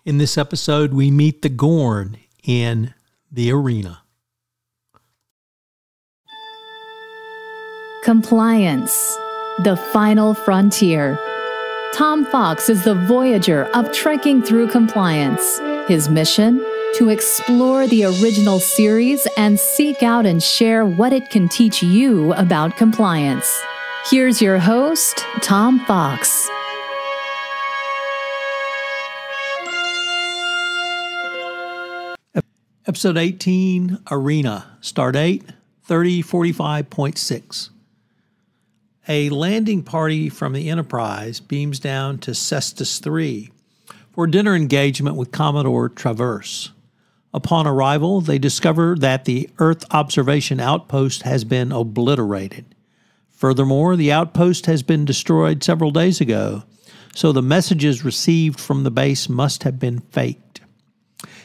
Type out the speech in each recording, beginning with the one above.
In this episode, we meet the Gorn in the arena. Compliance, the final frontier. Tom Fox is the voyager of trekking through compliance. His mission? To explore the original series and seek out and share what it can teach you about compliance. Here's your host, Tom Fox. Episode 18, Arena, Start Date 3045.6. A landing party from the Enterprise beams down to Cestus III for a dinner engagement with Commodore Traverse. Upon arrival, they discover that the Earth observation outpost has been obliterated. Furthermore, the outpost has been destroyed several days ago, so the messages received from the base must have been faked.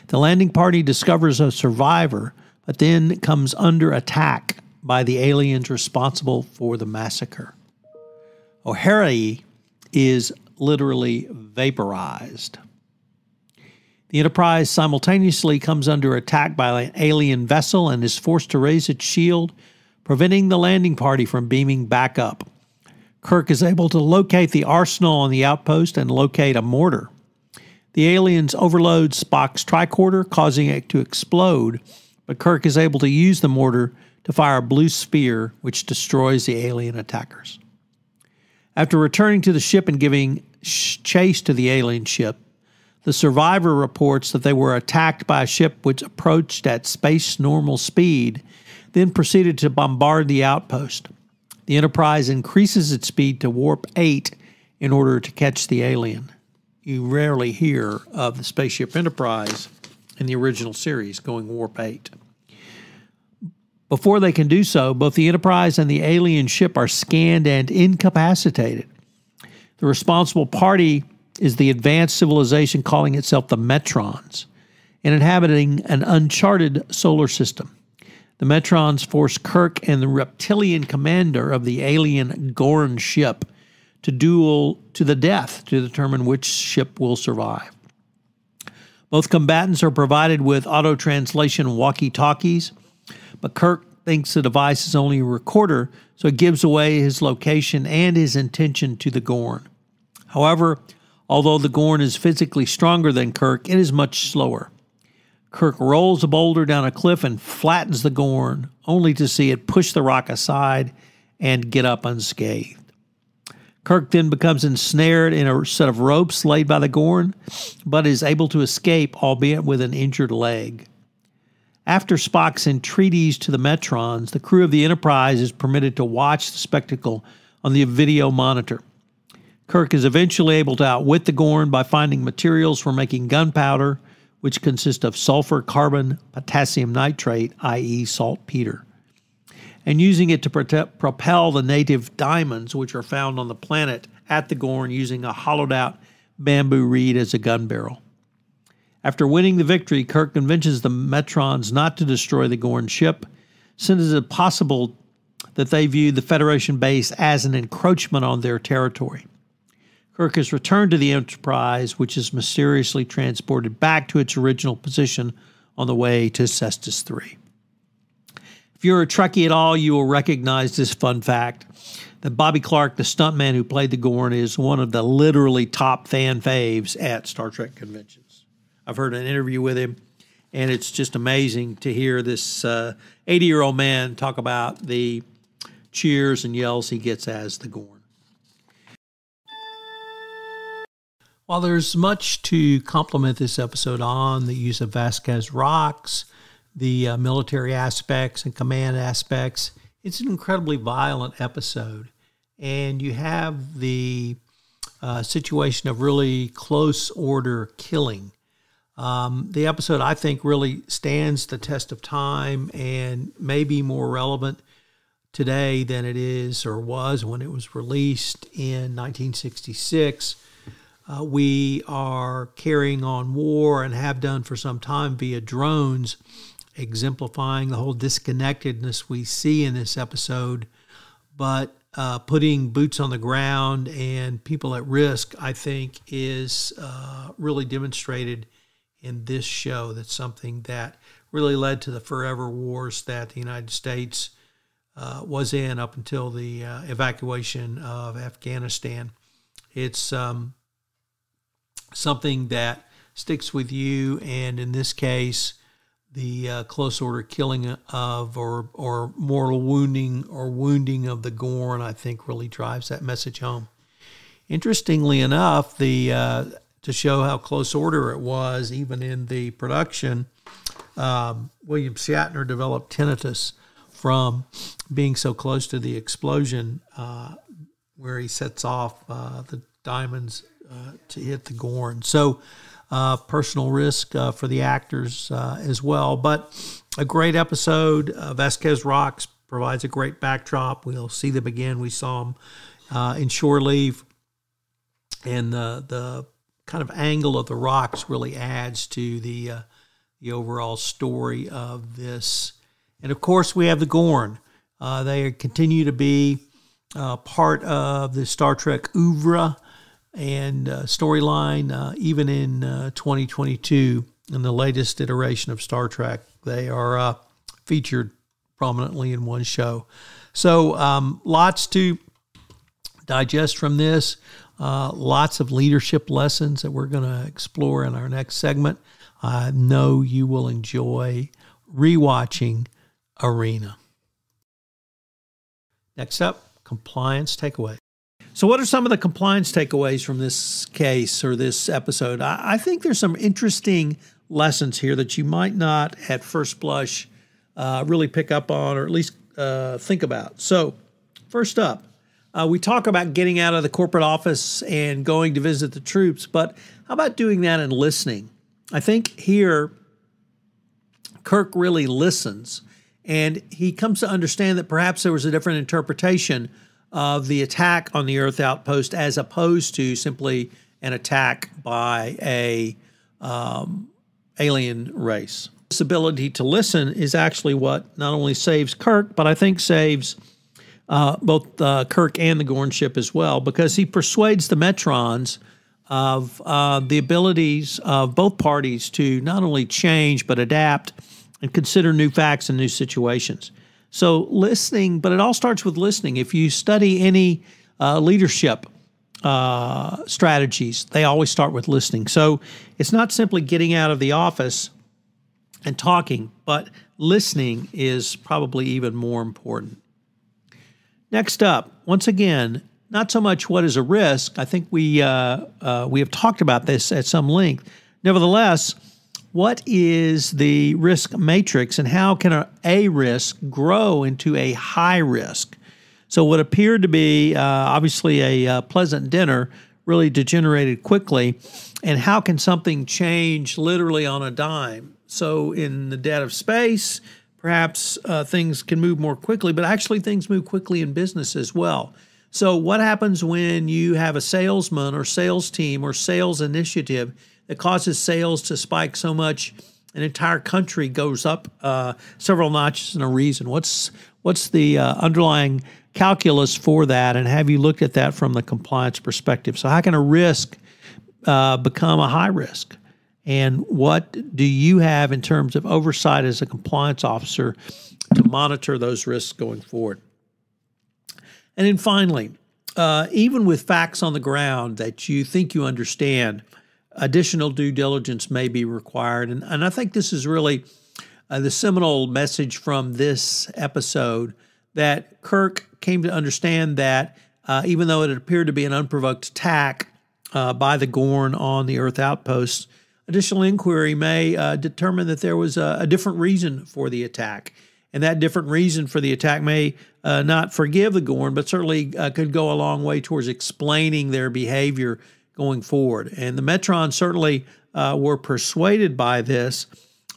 The landing party discovers a survivor, but then comes under attack by the aliens responsible for the massacre. O'Hare is literally vaporized. The Enterprise simultaneously comes under attack by an alien vessel and is forced to raise its shield, preventing the landing party from beaming back up. Kirk is able to locate the arsenal on the outpost and locate a mortar. The aliens overload Spock's tricorder, causing it to explode, but Kirk is able to use the mortar to fire a blue sphere, which destroys the alien attackers. After returning to the ship and giving chase to the alien ship, the survivor reports that they were attacked by a ship which approached at space normal speed, then proceeded to bombard the outpost. The Enterprise increases its speed to warp 8 in order to catch the alien. You rarely hear of the spaceship Enterprise in the original series going warp 8. Before they can do so, both the Enterprise and the alien ship are scanned and incapacitated. The responsible party is the advanced civilization calling itself the Metrons, and inhabiting an uncharted solar system. The Metrons force Kirk and the reptilian commander of the alien Gorn ship to duel to the death to determine which ship will survive. Both combatants are provided with auto-translation walkie-talkies, but Kirk thinks the device is only a recorder, so it gives away his location and his intention to the Gorn. However, although the Gorn is physically stronger than Kirk, it is much slower. Kirk rolls a boulder down a cliff and flattens the Gorn, only to see it push the rock aside and get up unscathed. Kirk then becomes ensnared in a set of ropes laid by the Gorn, but is able to escape, albeit with an injured leg. After Spock's entreaties to the Metrons, the crew of the Enterprise is permitted to watch the spectacle on the video monitor. Kirk is eventually able to outwit the Gorn by finding materials for making gunpowder, which consist of sulfur, carbon, potassium nitrate, i.e. saltpeter, and using it to propel the native diamonds, which are found on the planet, at the Gorn using a hollowed-out bamboo reed as a gun barrel. After winning the victory, Kirk convinces the Metrons not to destroy the Gorn ship, since it is possible that they view the Federation base as an encroachment on their territory. Kirk is returned to the Enterprise, which is mysteriously transported back to its original position on the way to Cestus III. If you're a Trekkie at all, you will recognize this fun fact that Bobby Clark, the stuntman who played the Gorn, is one of the literally top fan faves at Star Trek conventions. I've heard an interview with him, and it's just amazing to hear this 80-year-old man talk about the cheers and yells he gets as the Gorn. While there's much to compliment this episode on, the use of Vasquez rocks, the military aspects and command aspects, it's an incredibly violent episode. And you have the situation of really close order killing. The episode, I think, really stands the test of time and may be more relevant today than it is or was when it was released in 1966. We are carrying on war and have done for some time via drones, exemplifying the whole disconnectedness we see in this episode. But putting boots on the ground and people at risk, I think, is really demonstrated in this show. That's something that really led to the forever wars that the United States was in up until the evacuation of Afghanistan. It's something that sticks with you, and in this case, the close order killing of or mortal wounding of the Gorn, I think, really drives that message home. Interestingly enough, to show how close order it was, even in the production, William Shatner developed tinnitus from being so close to the explosion where he sets off the diamonds to hit the Gorn. So personal risk for the actors as well. But a great episode. Vasquez Rocks provides a great backdrop. We'll see them again. We saw them in Shore Leave. And the kind of angle of the rocks really adds to the overall story of this. And, of course, we have the Gorn. They continue to be part of the Star Trek oeuvre and storyline, even in 2022, in the latest iteration of Star Trek. They are featured prominently in one show. So lots to digest from this. Lots of leadership lessons that we're going to explore in our next segment. I know you will enjoy rewatching Arena. Next up, compliance takeaway. So what are some of the compliance takeaways from this case or this episode? I think there's some interesting lessons here that you might not at first blush really pick up on, or at least think about. So first up, we talk about getting out of the corporate office and going to visit the troops, but how about doing that and listening? I think here Kirk really listens, and he comes to understand that perhaps there was a different interpretation of the attack on the Earth outpost as opposed to simply an attack by a alien race. This ability to listen is actually what not only saves Kirk, but I think saves both Kirk and the Gorn ship as well, because he persuades the Metrons of the abilities of both parties to not only change but adapt and consider new facts and new situations. So listening, but it all starts with listening. If you study any leadership strategies, they always start with listening. So it's not simply getting out of the office and talking, but listening is probably even more important. Next up, once again, not so much what is a risk. I think we have talked about this at some length. Nevertheless, what is the risk matrix and how can a risk grow into a high risk? So what appeared to be obviously a pleasant dinner really degenerated quickly, and how can something change literally on a dime? So in the dead of space, perhaps things can move more quickly, but actually things move quickly in business as well. So what happens when you have a salesman or sales team or sales initiative that causes sales to spike so much an entire country goes up several notches in a reason? What's the underlying calculus for that, and have you looked at that from the compliance perspective? So how can a risk become a high risk? And what do you have in terms of oversight as a compliance officer to monitor those risks going forward? And then finally, even with facts on the ground that you think you understand, additional due diligence may be required. And I think this is really the seminal message from this episode, that Kirk came to understand that even though it appeared to be an unprovoked attack by the Gorn on the Earth outposts, additional inquiry may determine that there was a different reason for the attack. And that different reason for the attack may not forgive the Gorn, but certainly could go a long way towards explaining their behavior going forward. And the Metrons certainly were persuaded by this,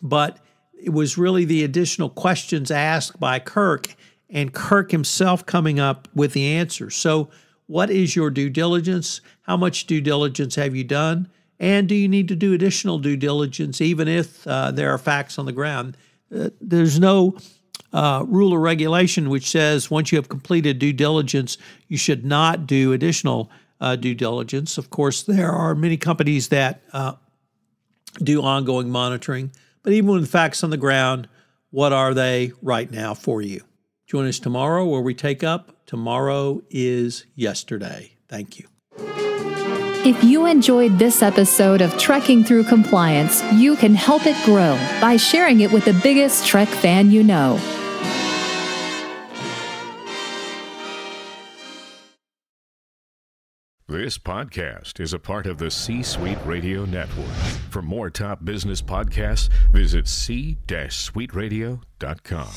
but it was really the additional questions asked by Kirk and Kirk himself coming up with the answer. So what is your due diligence? How much due diligence have you done? And do you need to do additional due diligence even if there are facts on the ground? There's no rule or regulation which says once you have completed due diligence, you should not do additional due diligence. Of course, there are many companies that do ongoing monitoring, but even with facts on the ground, what are they right now for you? Join us tomorrow where we take up Tomorrow is Yesterday. Thank you. If you enjoyed this episode of Trekking Through Compliance, you can help it grow by sharing it with the biggest Trek fan you know. This podcast is a part of the C-Suite Radio Network. For more top business podcasts, visit c-suiteradio.com.